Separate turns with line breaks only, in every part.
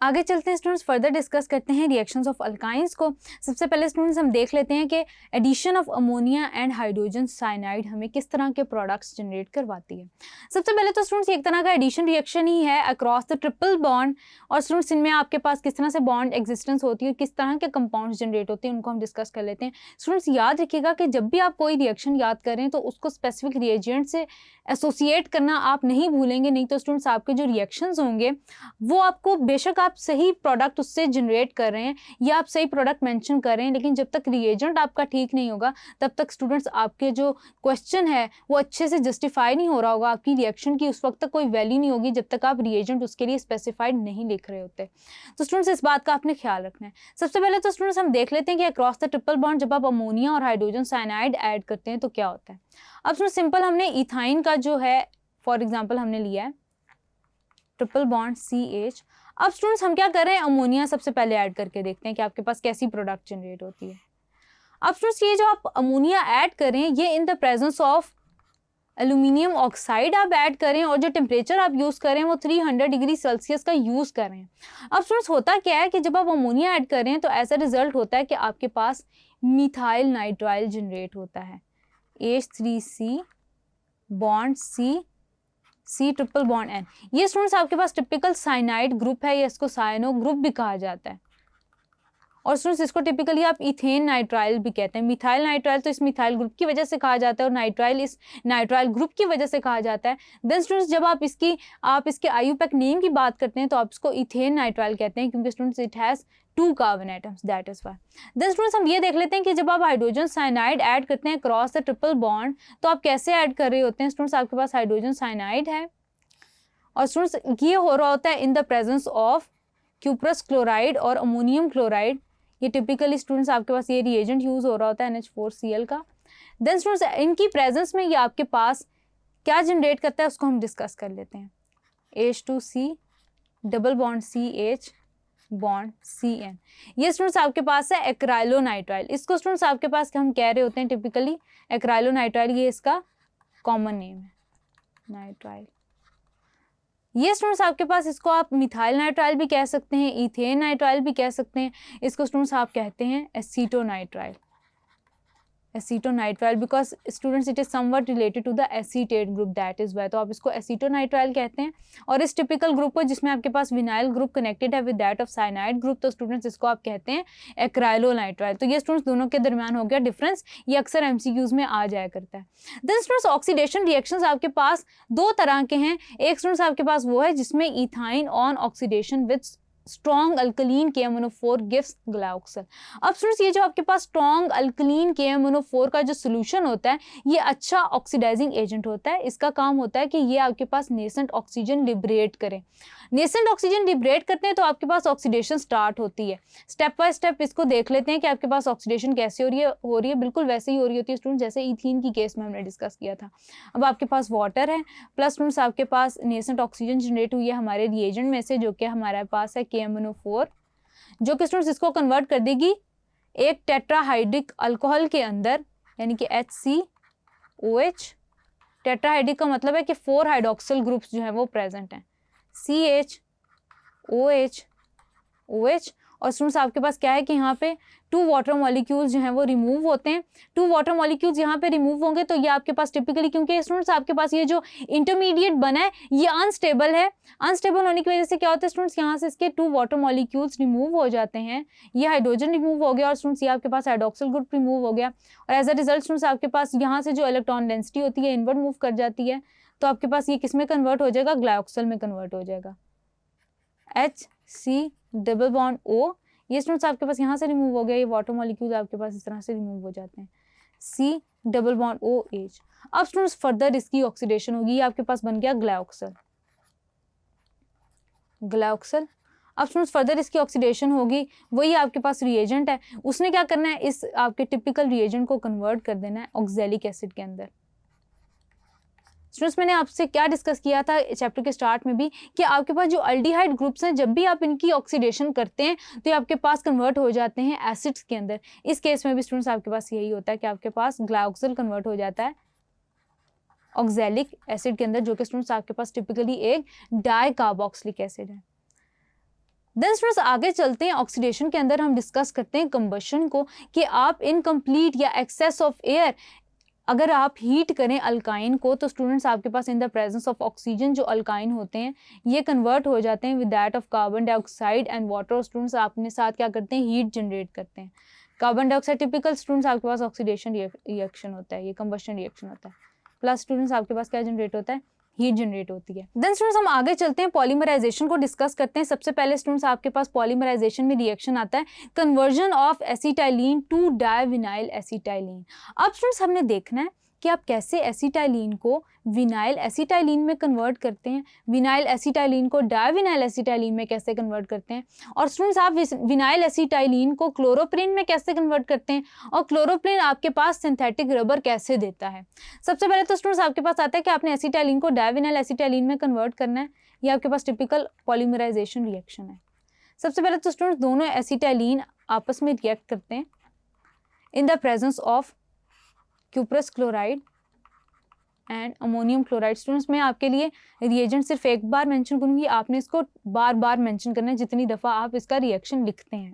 आगे चलते हैं स्टूडेंट्स, फर्दर डिस्कस करते हैं रिएक्शंस ऑफ अल्काइंस को। सबसे पहले स्टूडेंट्स हम देख लेते हैं कि addition of ammonia and hydrogen cyanide हमें किस तरह के प्रोडक्ट्स जनरेट करवाती है। सबसे पहले तो स्टूडेंट्स एक तरह का एडिशन रिएक्शन ही है अक्रॉस द ट्रिपल बॉन्ड, और स्टूडेंट्स इनमें आपके पास किस तरह से बॉन्ड एग्जिस्टेंस होती है, किस तरह के कंपाउंड्स जनरेट होते हैं, उनको हम डिस्कस कर लेते हैं। स्टूडेंट्स याद रखिएगा कि जब भी आप कोई रिएक्शन याद करें तो उसको स्पेसिफिक रिएजेंट से एसोसिएट करना आप नहीं भूलेंगे, नहीं तो स्टूडेंट्स आपके जो रिएक्शंस होंगे वो आपको, बेशक आप सही प्रोडक्ट उससे जनरेट कर रहे हैं या आप सही प्रोडक्ट मेंशन कर रहे हैं, लेकिन जब तक रिएजेंट आपका ठीक नहीं होगा तब तक स्टूडेंट्स आपके जो क्वेश्चन है वो अच्छे से जस्टिफाई नहीं हो रहा होगा, आपकी रिएक्शन की उस वक्त तक कोई वैल्यू नहीं होगी जब तक आप रिएजेंट उसके लिए स्पेसिफाइड नहीं लिख रहे होते। तो स्टूडेंट्स इस बात का आपने ख्याल रखना है। सबसे पहले तो स्टूडेंट्स हम देख लेते हैं कि अक्रॉस द ट्रिपल बॉन्ड जब आप अमोनिया और हाइड्रोजन साइनाइड ऐड करते हैं तो क्या होता है। अब स्टूडेंट्स सिंपल हमने इथाइन का जो है फॉर एग्जाम्पल हमने लिया है ट्रिपल बॉन्ड CH। अब स्टूडेंट्स हम क्या कर रहे हैं, अमोनिया सबसे पहले ऐड करके देखते हैं कि आपके पास कैसी प्रोडक्ट जनरेट होती है। अब स्टूडेंट्स ये जो आप अमोनिया ऐड करें ये इन the presence of aluminium oxide आप ऐड करें और जो टेम्परेचर आप यूज़ करें वो 300 डिग्री सेल्सियस का यूज़ करें। अब स्टूडेंट्स होता क्या है कि जब आप अमोनिया ऐड करें तो ऐसा रिजल्ट होता है कि आपके पास मिथाइल नाइट्राइल जनरेट होता है, H3C bond C triple bond N। ये स्टूडेंट्स आपके पास टिपिकल साइनाइड ग्रुप है या इसको साइनो ग्रुप भी कहा जाता है, और स्टूडेंट्स इसको टिपिकली आप इथेन नाइट्राइल भी कहते हैं। मिथाइल नाइट्राइल तो इस मिथाइल ग्रुप की वजह से कहा जाता है और नाइट्राइल इस नाइट्राइल ग्रुप की वजह से कहा जाता है। देन स्टूडेंट्स जब आप इसके IUPAC नेम की बात करते हैं तो आप इसको इथेन नाइट्राइल कहते हैं क्योंकि students it has 2 carbon atoms, that is why. Then students हम ये देख लेते हैं कि जब आप हाइड्रोजन साइनाइड ऐड करते हैं क्रॉस द ट्रिपल बॉन्ड तो आप कैसे ऐड कर रहे होते हैं। स्टूडेंट्स आपके पास हाइड्रोजन साइनाइड है और स्टूडेंट्स ये हो रहा होता है इन the presence of cuprous chloride और अमोनियम क्लोराइड। ये टिपिकली स्टूडेंट्स आपके पास ये रिएजेंट यूज हो रहा होता है NH4Cl का। देन स्टूडेंट्स इनकी प्रेजेंस में ये आपके पास क्या जनरेट करता है उसको हम डिस्कस कर लेते हैं। H2C double bond CH bond CN। ये स्टूडेंट्स आपके पास है एक्राइलोनाइट्राइल। इसको स्टूडेंट्स आपके पास हम कह रहे होते हैं टिपिकली एक्राइलोनाइट्राइल, ये इसका कॉमन नेम है नाइट्राइल। ये स्टूडेंट्स आपके पास इसको आप मिथाइल नाइट्राइल भी कह सकते हैं, इथेन नाइट्राइल भी कह सकते हैं, इसको स्टूडेंट्स आप कहते हैं acetonitrile. Acetonitrile because students it is somewhat related to the acetate group, that is why, तो आप इसको एसीटोनाइट्राइल कहते हैं। और इस टिपिकल ग्रुप को जिसमें आपके पास विनाइल ग्रुप कनेक्टेड है with that of cyanide group, तो स्टूडेंट्स इसको आप कहते हैं एक्राइलोनाइट्राइल। तो ये स्टूडेंट्स दोनों के दरमियान हो गया डिफरेंस, ये अक्सर MCQs में आ जाया करता है। देन स्टूडेंट्स ऑक्सीडेशन रिएक्शंस आपके पास 2 तरह के हैं। एक स्टूडेंट्स आपके पास वो है जिसमें ethyne on oxidation with strong alkaline KMnO4 gives glyoxal. अब स्टूडेंट्स ये जो आपके पास स्ट्रॉन्ग अल्कलीन KMnO4 का जो सोल्यूशन होता है ये अच्छा ऑक्सीडाइजिंग एजेंट होता है। इसका काम होता है कि ये आपके पास नेसेंट ऑक्सीजन लिबरेट करें। नेसेंट ऑक्सीजन लिबरेट करते हैं तो आपके पास ऑक्सीडेशन स्टार्ट होती है। स्टेप बाय स्टेप इसको देख लेते हैं कि आपके पास ऑक्सीडेशन कैसे हो रही है बिल्कुल वैसे ही हो रही होती है स्टूडेंट जैसे इथीन की केस में हमने डिस्कस किया था। अब आपके पास वाटर है प्लस स्टूडेंट्स आपके पास नेसेंट ऑक्सीजन जनरेट हुई है हमारे रिएजेंट में से जो कि हमारे पास है KMnO4, जो कि स्टूडेंट्स इसको कन्वर्ट कर देगी एक टेट्राहाइड्रिक अल्कोहल के अंदर यानी कि HCOH। टेट्राहाइड्रिक का मतलब है कि 4 हाइड्रोक्सिल ग्रुप्स जो है वो प्रेजेंट हैं, CH OH OH। और स्टूडेंट्स आपके पास क्या है कि यहाँ पे 2 वाटर मॉलिक्यूल्स जो हैं वो रिमूव होते हैं। 2 वाटर मॉलिक्यूल्स यहाँ पे रिमूव होंगे तो ये आपके पास टिपिकली, क्योंकि स्टूडेंट्स आपके पास ये जो इंटरमीडिएट बना है ये अनस्टेबल है। अनस्टेबल होने की वजह से क्या होता है स्टूडेंट्स, यहाँ से इसके 2 वाटर मॉलिक्यूल्स रिमूव हो जाते हैं, ये हाइड्रोजन रिमूव हो गया और स्टूडेंट्स ये आपके पास हाइड्रोक्सिल ग्रुप रिमूव हो गया और एज अ रिजल्ट स्टूडेंट्स आपके पास यहाँ से जो इलेक्ट्रॉन डेंसिटी होती है इनवर्ड मूव कर जाती है, तो आपके पास ये किस में कन्वर्ट हो जाएगा, ग्लाइकोक्सल में कन्वर्ट हो जाएगा। HC डबल बॉन्ड O, ये स्टूडेंट्स आपके पास यहाँ से रिमूव हो गया, ये वाटर मॉलिक्यूल आपके पास इस तरह से रिमूव हो जाते हैं, C डबल बॉन्ड OH। अब स्टूडेंट्स फर्दर इसकी ऑक्सीडेशन होगी, ये आपके पास बन गया ग्लाइकोक्सल। अब स्टूडेंट्स फर्दर इसकी ऑक्सीडेशन होगी, वही आपके पास रिएजेंट है, उसने क्या करना है इस आपके टिपिकल रिएजेंट को कन्वर्ट कर देना है ऑक्सैलिक एसिड के अंदर। स्टूडेंट्स मैंने आपसे क्या डिस्कस किया था चैप्टर के स्टार्ट में भी कि आपके पास जो अल्डिहाइड ग्रुप्स हैं जब भी आप इनकी ऑक्सीडेशन करते हैं तो ये आपके पास कन्वर्ट हो जाते हैं एसिड्स के अंदर। इस केस में भी स्टूडेंट्स आपके पास यही होता है कि आपके पास ग्लाइकोक्सल कन्वर्ट हो जाता है ऑक्सैलिक एसिड के अंदर, जो कि स्टूडेंट्स आपके पास टिपिकली एक डाई कार्बोक्सिलिक एसिड है। देन स्टूडेंट्स आगे चलते हैं, ऑक्सीडेशन के अंदर हम डिस्कस करते हैं कंबशन को, कि आप इनकम्प्लीट या एक्सेस ऑफ एयर अगर आप हीट करें अल्काइन को, तो स्टूडेंट्स आपके पास in the presence of oxygen जो अल्काइन होते हैं ये कन्वर्ट हो जाते हैं with that of carbon dioxide and water. Students अपने साथ क्या करते हैं, हीट जनरेट करते हैं। कार्बन डाइऑक्साइड टिपिकल स्टूडेंट्स आपके पास ऑक्सीडेशन रिएक्शन होता है, ये कंबशन रिएक्शन होता है, प्लस स्टूडेंट्स आपके पास क्या जनरेट होता है, हीट जनरेट होती है। देन स्टूडेंट्स हम आगे चलते हैं, पॉलीमराइजेशन को डिस्कस करते हैं। सबसे पहले स्टूडेंट्स आपके पास पॉलीमराइजेशन में रिएक्शन आता है conversion of acetylene to divinyl acetylene. अब स्टूडेंट्स हमने देखना है कि आप कैसे एसिटाइलिन को विनाइल एसिटाइलिन में कन्वर्ट करते हैं, विनाइल एसिटाइलिन को डाइविनाइल एसिटाइलिन में कैसे कन्वर्ट करते हैं, और स्टूडेंट्स आप विनाइल एसिटाइलिन को क्लोरोप्रीन में कैसे कन्वर्ट करते हैं, और क्लोरोप्रीन आपके पास सिंथेटिक रबर कैसे देता है। सबसे पहले तो स्टूडेंट्स आपके पास आता है कि आपने एसिटाइलिन को डाइविनाइल एसिटाइलिन में कन्वर्ट करना है। ये आपके पास टिपिकल पॉलीमराइजेशन रिएक्शन है। सबसे पहले तो स्टूडेंट्स दोनों एसिटाइलिन आपस में रिएक्ट करते हैं इन the presence of cuprous chloride and ammonium chloride. Students मैं आपके लिए रिएजेंट सिर्फ एक बार मेंशन करूंगी, आपने इसको बार बार मेंशन करना है जितनी दफ़ा आप इसका रिएक्शन लिखते हैं।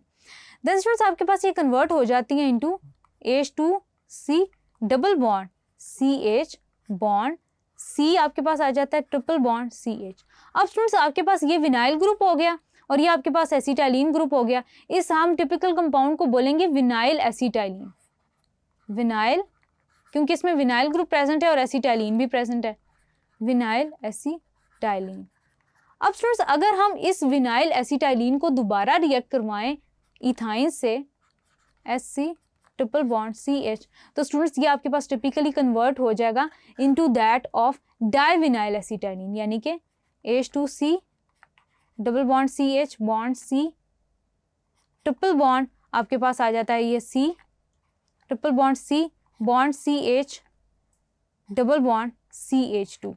देन स्टूडेंट्स आपके पास ये कन्वर्ट हो जाती हैं into H2C double bond CH bond C, आपके पास आ जाता है ट्रिपल बॉन्ड CH। अब स्टूडेंट्स आपके पास ये विनाइल ग्रुप हो गया और ये आपके पास एसिटाइलिन ग्रुप हो गया। इस हम टिपिकल कंपाउंड को बोलेंगे विनाइल एसिटाइलिन। विनाइल, क्योंकि इसमें विनाइल ग्रुप प्रेजेंट है और एसिटाइलिन भी प्रेजेंट है, विनाइल एसिटाइलिन। अब स्टूडेंट्स अगर हम इस विनाइल एसिटाइलिन को दोबारा रिएक्ट करवाएं इथाइन से Sc ट्रिपल बॉन्ड CH, तो स्टूडेंट्स ये आपके पास टिपिकली कन्वर्ट हो जाएगा इनटू दैट ऑफ डाइविनाइल एसिटाइलिन, यानी कि H2C double bond CH bond C triple bond आपके पास आ जाता है ये C triple bond C bond CH double bond CH2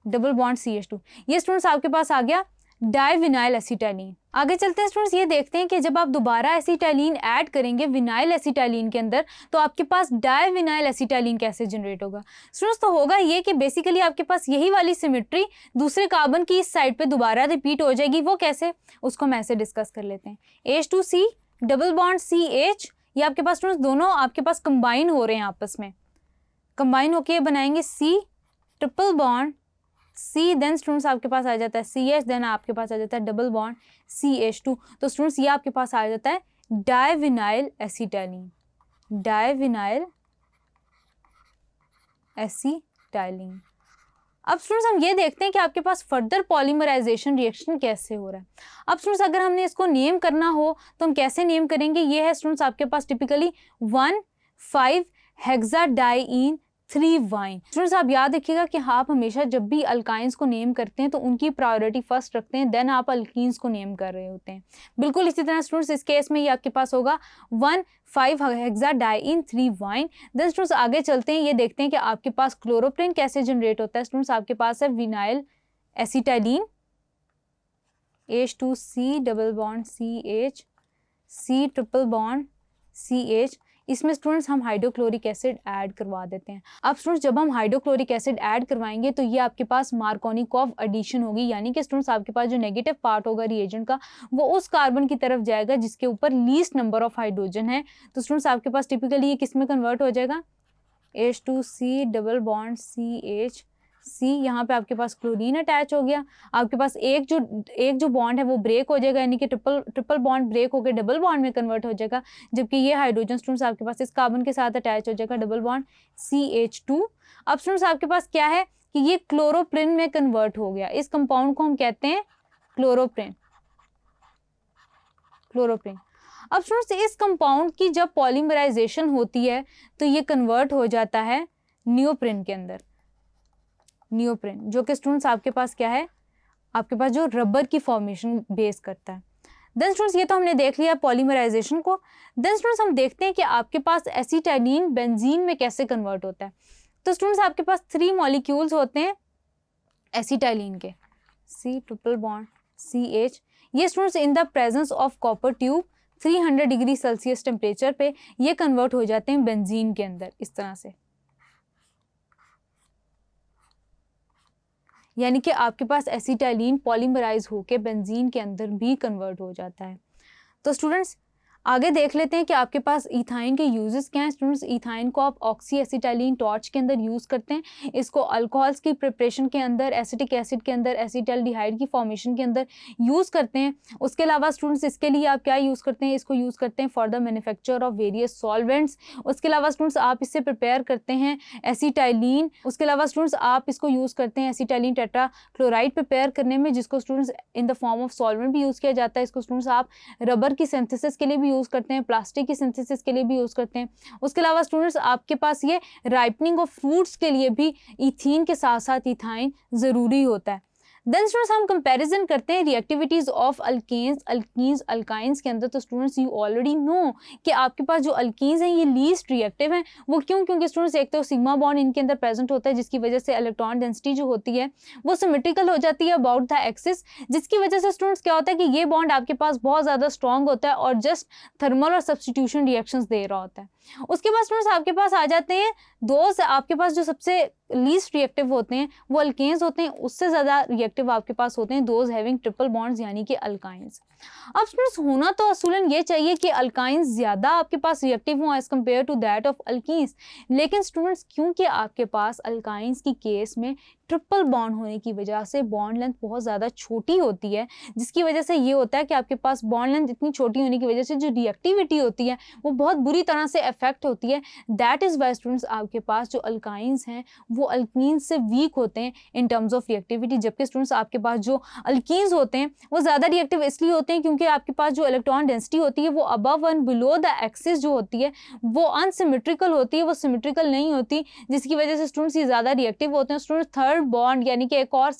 double bond CH2। ये स्टूडेंट्स आपके पास आ गया डाइविनाइल एसिटाइलिन। आगे चलते हैं स्टूडेंट्स, ये देखते हैं कि जब आप दोबारा एसिटाइलिन ऐड करेंगे विनाइल एसिटाइलिन के अंदर तो आपके पास डाइविनाइल एसिटाइलिन कैसे जनरेट होगा। स्टूडेंट्स तो होगा ये कि बेसिकली आपके पास यही वाली सिमेट्री दूसरे कार्बन की इस साइड पे दोबारा रिपीट हो जाएगी। वो कैसे, उसको मैं ऐसे डिस्कस कर लेते हैं। H2C डबल बॉन्ड CH, ये आपके पास स्टूडेंट्स दोनों आपके पास कंबाइन हो रहे हैं, आपस में कंबाइन होके बनाएंगे C triple bond C। Then students आपके पास आ जाता है CH, देन आपके पास आ जाता है डबल बॉन्ड CH2। तो स्टूडेंट्स ये आपके पास आ जाता है डाइविनाइल एसिटाइलिन, डाइविनाइल एसिटाइलिन। अब स्टूडेंट्स हम ये देखते हैं कि आपके पास फर्दर पॉलीमराइजेशन रिएक्शन कैसे हो रहा है। अब स्टूडेंट्स अगर हमने इसको नेम करना हो तो हम कैसे नेम करेंगे। ये है स्टूडेंट्स आपके पास टिपिकली 1,5 हेक्साडाइईन 3 वाइन। स्टूडेंट्स आप याद रखिएगा कि आप हमेशा जब भी अल्काइंस को नेम करते हैं तो उनकी प्रायोरिटी फर्स्ट रखते हैं, देन आप अल्कीन्स को नेम कर रहे होते हैं। बिल्कुल इसी तरह स्टूडेंट्स इस केस में ये आपके पास होगा 1,5 हेक्साडाइईन 3 वाइन। देन स्टूडेंट्स आगे चलते हैं, ये देखते हैं कि आपके पास क्लोरोप्रीन कैसे जनरेट होता है। स्टूडेंट्स आपके पास है vinyl acetylene H2C double bond CH C triple bond CH, इसमें स्टूडेंट्स हम हाइड्रोक्लोरिक एसिड ऐड करवा देते हैं। अब स्टूडेंट्स जब हम हाइड्रोक्लोरिक एसिड ऐड करवाएंगे तो ये आपके पास मार्कोनिकॉव एडिशन होगी, यानी कि स्टूडेंट्स आपके पास जो नेगेटिव पार्ट होगा रिएजेंट का वो उस कार्बन की तरफ जाएगा जिसके ऊपर लीस्ट नंबर ऑफ हाइड्रोजन है। तो स्टूडेंट्स आपके पास टिपिकली ये किस में कन्वर्ट हो जाएगा, H2C double bond CH C, यहाँ पे आपके पास क्लोरीन अटैच हो गया। आपके पास एक जो बॉन्ड है वो ब्रेक हो जाएगा, यानी कि ट्रिपल बॉन्ड ब्रेक होकर डबल बॉन्ड में कन्वर्ट हो जाएगा, जबकि ये हाइड्रोजन स्टूडेंट्स आपके पास इस कार्बन के साथ अटैच हो जाएगा डबल बॉन्ड CH2। अब स्टूडेंट्स आपके पास क्या है कि ये क्लोरोप्रीन में कन्वर्ट हो गया। इस कंपाउंड को हम कहते हैं क्लोरोप्रीन। अब स्टूडेंट्स इस कंपाउंड की जब पॉलीमराइजेशन होती है तो ये कन्वर्ट हो जाता है नियोप्रीन के अंदर, नियोप्रीन जो कि स्टूडेंट्स आपके पास क्या है, आपके पास जो रबर की फॉर्मेशन बेस करता है। देन स्टूडेंट्स ये तो हमने देख लिया पॉलीमराइजेशन को। देन स्टूडेंट्स हम देखते हैं कि आपके पास एसिटाइलिन बेंजीन में कैसे कन्वर्ट होता है। तो स्टूडेंट्स आपके पास 3 मॉलिक्यूल्स होते हैं एसिटाइलिन के, C ट्रिपल बॉन्ड CH। ये students in the presence of copper tube 300 degree Celsius temperature पे ये कन्वर्ट हो जाते हैं बेंजीन के अंदर। इस तरह से यानी कि आपके पास एसिटाइलिन पॉलीमराइज होकर बेंजीन के अंदर भी कन्वर्ट हो जाता है। तो स्टूडेंट्स आगे देख लेते हैं कि आपके पास इथाइन के यूजेस क्या हैं। स्टूडेंट्स इथाइन को आप ऑक्सी एसिटाइलिन टॉर्च के अंदर यूज़ करते हैं, इसको अल्कोहल्स की प्रिपरेशन के अंदर, एसिटिक एसिड के अंदर, एसिटाल्डिहाइड की फॉर्मेशन के अंदर यूज़ करते हैं। उसके अलावा स्टूडेंट्स इसके लिए आप क्या यूज़ करते हैं, इसको यूज़ करते हैं for the manufacture of various solvents. उसके अलावा स्टूडेंट्स आप इससे प्रिपेयर करते हैं एसिटाइलिन। उसके अलावा स्टूडेंट्स आप इसको यूज़ करते हैं एसिटाइलिन टेट्राक्लोराइड प्रिपेयर करने में, जिसको students in the form of solvent भी यूज़ किया जाता है। इसको स्टूडेंट्स आप रबर की सिंथेसिस के लिए भी यूज़ करते हैं, प्लास्टिक की सिंथेसिस के लिए भी यूज़ करते हैं। उसके अलावा स्टूडेंट्स आपके पास ये राइपनिंग ऑफ फ्रूट्स के लिए भी इथीन के साथ साथ इथाइन ज़रूरी होता है। देन स्टूडेंट्स हम कंपैरिजन करते हैं reactivities of alkanes, alkenes, alkynes के अंदर। तो स्टूडेंट्स यू ऑलरेडी नो कि आपके पास जो अल्कीन्स हैं ये लीस्ट रिएक्टिव हैं। वो क्यों? क्योंकि स्टूडेंट्स एक तो सिग्मा बॉन्ड इनके अंदर प्रेजेंट होता है, जिसकी वजह से इलेक्ट्रॉन डेंसिटी जो होती है वो सिमेट्रिकल हो जाती है अबाउट द एक्सिस, जिसकी वजह से स्टूडेंट्स क्या होता है कि ये बॉन्ड आपके पास बहुत ज़्यादा स्ट्रॉन्ग होता है और जस्ट थर्मल और सब्सटीट्यूशन रिएक्शंस दे रहा होता है। उसके बाद स्टूडेंट्स आपके पास आ जाते हैं दोस्त, आपके पास जो सबसे लीस्ट रिएक्टिव होते हैं वो अल्केन्स होते हैं, उससे ज़्यादा रिएक्टिव आपके पास होते हैं दोज हैविंग ट्रिपल बॉन्ड्स यानी कि अल्काइंस। अब स्टूडेंट्स होना तो असूलन ये चाहिए कि अल्काइंस ज़्यादा आपके पास रिएक्टिव हों as compare to that of alkenes, लेकिन स्टूडेंट्स क्योंकि आपके पास अल्काइंस की केस में ट्रिपल बॉन्ड होने की वजह से बॉन्ड लेंथ बहुत ज़्यादा छोटी होती है, जिसकी वजह से ये होता है कि आपके पास बॉन्ड लेंथ इतनी छोटी होने की वजह से जो रिएक्टिविटी होती है वो बहुत बुरी तरह से अफेक्ट होती है। दैट इज़ वाई स्टूडेंट्स आपके पास जो अल्काइंस हैं वो अल्कीन्स से वीक होते हैं इन टर्म्स ऑफ रिएक्टिविटी, जबकि स्टूडेंट्स आपके पास जो अल्कीन्स होते हैं वो ज़्यादा रिएक्टिव इसलिए होते हैं क्योंकि आपके पास जो इलेक्ट्रॉन डेंसिटी होती है वो above and below the axis जो होती है वो अनसिमेट्रिकल होती है, वो सिमेट्रिकल नहीं होती, जिसकी वजह से स्टूडेंट्स ये ज़्यादा रिएक्टिव होते हैं। स्टूडेंट्स थर्ड बॉन्ड यानी कि एक और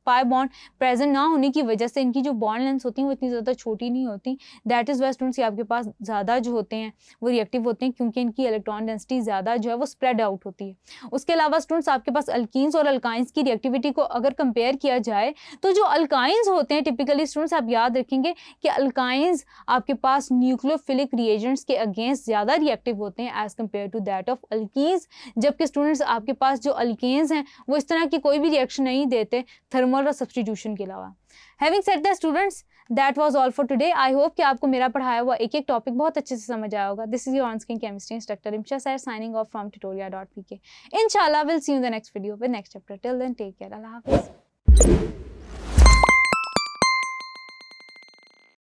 पाई बॉन्ड प्रेजेंट ना होने की वजह से इनकी जो बॉन्ड लेंथ होती है वो इतनी ज़्यादा छोटी नहीं होती। दैट इज़ वाई स्टूडेंट्स आपके पास ज़्यादा जो होते हैं वो रिएक्टिव होते हैं क्योंकि इनकी इलेक्ट्रॉन डेंसिटी ज़्यादा जो है वो स्प्रेड आउट होती है। उसके अलावा स्टूडेंट्स आपके पास अल्कीन्स और अल्काइंस की रिएक्टिविटी को अगर कंपेयर किया जाए तो जो अल्काइंस होते हैं टिपिकली स्टूडेंट्स आप याद रखेंगे कि अल्काइंस आपके पास न्यूक्लियोफिलिक रिएजेंट्स के अगेंस्ट ज़्यादा रिएक्टिव होते हैं as compare to that of alkenes, जबकि स्टूडेंट्स आपके पास जो अल्केन्स हैं वो इस तरह की कोई भी रिएक्शन नहीं देते थर्मल और सब्स्टिट्यूशन के अलावा। Having said that students that was all for today. I hope कि आपको मेरा पढ़ाया हुआ एक एक टॉपिक बहुत अच्छे से समझ आया होगा। This is your on screen chemistry instructor Imsha sir signing off from tutorial.pk। इंशाल्लाह will see you in the next video with next chapter. Till then take care, अल्लाह हाफिज़।